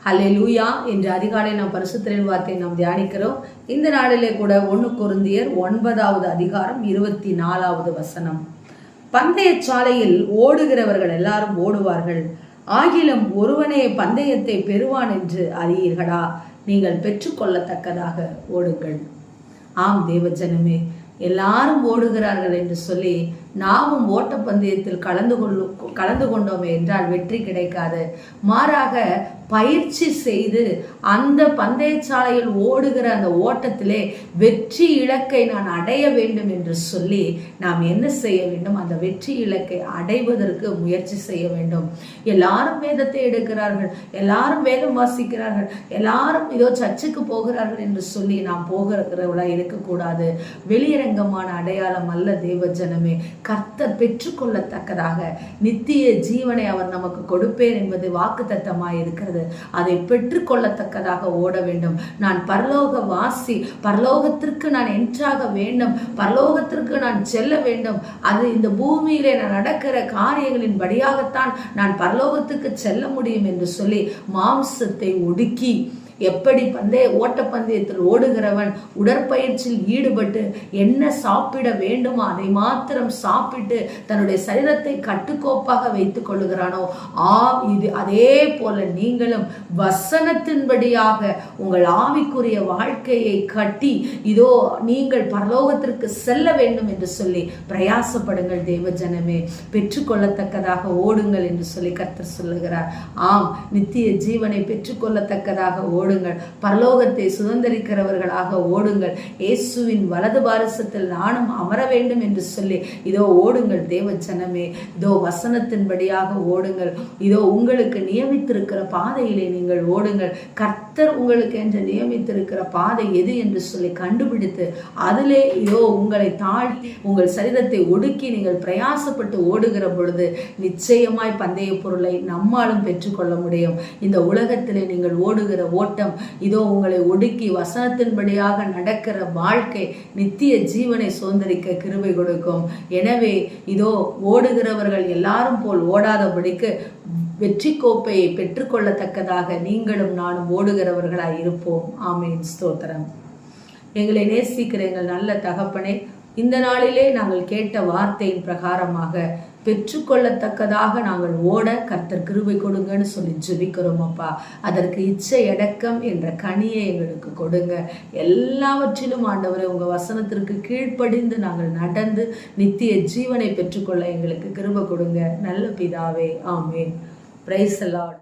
ஹல்லேலூயா என்ற அதிகாலை நாம் பரிசுத்தரின் வார்த்தையை நாம் தியானிக்கிறோம். இந்த நாளிலே கூட 1 கொரிந்தியர் 9வது அதிகாரம் 24வது வசனம். பந்தய சாலையில் ஓடுகிறவர்கள் எல்லாரும் ஓடுவார்கள், ஆகிலும் ஒருவனே பந்தயத்தை பெறுவான் என்று அறியீர்களா? நீங்கள் பெற்றுக்கொள்ளத்தக்கதாக ஓடுங்கள். ஆம் தேவஜனமே, எல்லாரும் ஓடுகிறார்கள் என்று சொல்லி நாமும் ஓட்டப்பந்தயத்தில் கலந்து கொண்டோமே என்றால் வெற்றி கிடைக்காது. மாறாக பயிற்சி செய்து அந்த பந்தயச்சாலையில் ஓடுகிற அந்த ஓட்டத்திலே வெற்றி இலக்கை நான் அடைய வேண்டும் என்று சொல்லி நாம் என்ன செய்ய வேண்டும்? அந்த வெற்றி இலக்கை அடைவதற்கு முயற்சி செய்ய வேண்டும். எல்லாரும் வேதத்தை எடுக்கிறார்கள், எல்லாரும் வேதம் வாசிக்கிறார்கள், எல்லாரும் இதோ சர்ச்சுக்கு போகிறார்கள் என்று சொல்லி நாம் போகிறவர்களா இருக்கக்கூடாது. வெளியரங்கமான அடையாளம் அல்ல தேவஜனமே. கர்த்தர் பெற்றுக்கொள்ளத்தக்கதாக நித்திய ஜீவனை அவர் நமக்கு கொடுப்பேன் என்பது வாக்குத்தத்தமாய் இருக்கிறது. அதை பெற்றுக்கொள்ளத்தக்கதாக ஓட வேண்டும். நான் பரலோக வாசி, பரலோகத்திற்கு நான் என்ட்ராக வேண்டும், பரலோகத்திற்கு நான் செல்ல வேண்டும். அது இந்த பூமியிலே நான் நடக்கிற காரியங்களின் படியாகத்தான் நான் பரலோகத்துக்கு செல்ல முடியும் என்று சொல்லி மாம்சத்தை ஒடுக்கி, எப்படி ஓட்டப்பந்தயத்தில் ஓடுகிறவன் உடற்பயிற்சியில் ஈடுபட்டு என்ன சாப்பிட வேண்டுமோ அதை மாத்திரம் சாப்பிட்டு தன்னுடைய சரீரத்தை கட்டுக்கோப்பாக வைத்துக் கொள்ளுகிறானோ, இது அதே போல நீங்களும் வசனத்தின்படியாக உங்கள் ஆவிக்குரிய வாழ்க்கையை கட்டி இதோ நீங்கள் பரலோகத்திற்கு செல்ல வேண்டும் என்று சொல்லி பிரயாசப்படுங்கள் தேவஜனமே. பெற்றுக்கொள்ளத்தக்கதாக ஓடுங்கள் என்று சொல்லி கர்த்தர் சொல்லுகிறார். ஆம், நித்திய ஜீவனை பெற்றுக்கொள்ளத்தக்கதாக ஓடுங்கள், பரலோகத்தை சுதந்திரிக்கிறவர்களாக ஓடுங்கள். இயேசுவின் வலது பாரசத்தில் நானும் அமர வேண்டும் என்று சொல்லி இதோ ஓடுங்கள் தேவஜனமே. இதோ வசனத்தின்படியாக ஓடுங்கள். இதோ உங்களுக்கு நியமித்திருக்கிற பாதையிலே நீங்கள் ஓடுங்கள். கர்த்தர் உங்களுக்கு என்று நியமித்திருக்கிற பாதை எது என்று சொல்லி கண்டுபிடித்து அதிலே இதோ உங்களை தாழ்த்தி உங்கள் சரீரத்தை ஒடுக்கி நீங்கள் பிரயாசப்பட்டு ஓடுகிற பொழுது நிச்சயமாய் பந்தய பொருளை நம்மாலும் பெற்றுக்கொள்ள முடியும். இந்த உலகத்திலே நீங்கள் ஓடுகிற ஓட்டம் இதோ உங்களை ஒடுக்கி வசனத்தின்படியாக நடக்கிற வாழ்க்கை நித்திய ஜீவனை சுதந்திரிக்க கிருபை கொடுக்கும். எனவே இதோ ஓடுகிறவர்கள் எல்லாரும் போல் ஓடாதபடிக்கு வெற்றி கோப்பையை பெற்றுக்கொள்ளத்தக்கதாக நீங்களும் நானும் ஓடுகிறவர்களாய் இருப்போம். ஆமேன், ஸ்தோத்திரம். எங்களை நேசிக்கிற எங்கள் நல்ல தகப்பனே, இந்த நாளிலே நாங்கள் கேட்ட வார்த்தையின் பிரகாரமாக பெற்றுக்கொள்ளத்தக்கதாக நாங்கள் ஓட கர்த்தர் கிருபை கொடுங்கன்னு சொல்லி ஜெபிக்கிறோம் அப்பா. அதற்கு இச்சை அடக்கம் என்ற கனியை எங்களுக்கு கொடுங்க. எல்லாவற்றிலும் ஆண்டவரே உங்க வசனத்திற்கு கீழ்ப்படிந்து நாங்கள் நடந்து நித்திய ஜீவனை பெற்றுக்கொள்ள எங்களுக்கு கிருபை கொடுங்க. நல்ல பிதாவே, ஆமேன். Praise the Lord.